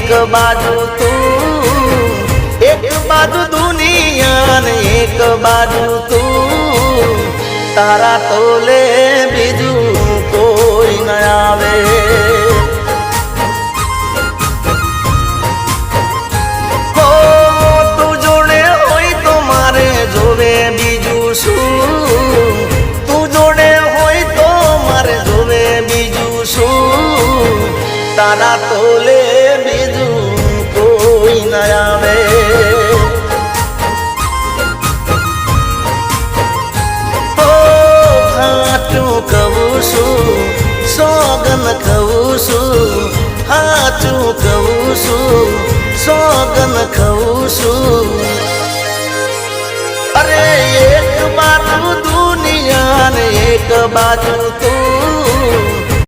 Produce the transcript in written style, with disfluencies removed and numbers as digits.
एक बाजू तू एक बाजू दुनिया ने एक बाजू तू तारा तोले बीजू कोई न आवे हो तू जोड़े होई तो मारे जोवे बीजू शू तू जोड़े होई तो मारे जोवे बीजू शू तारा तोले बीजू कोई न आवे सोगन खवुसु हाचू खवुसु सोगन खवुसु अरे एक बाजू दुनिया ने एक बाजू तू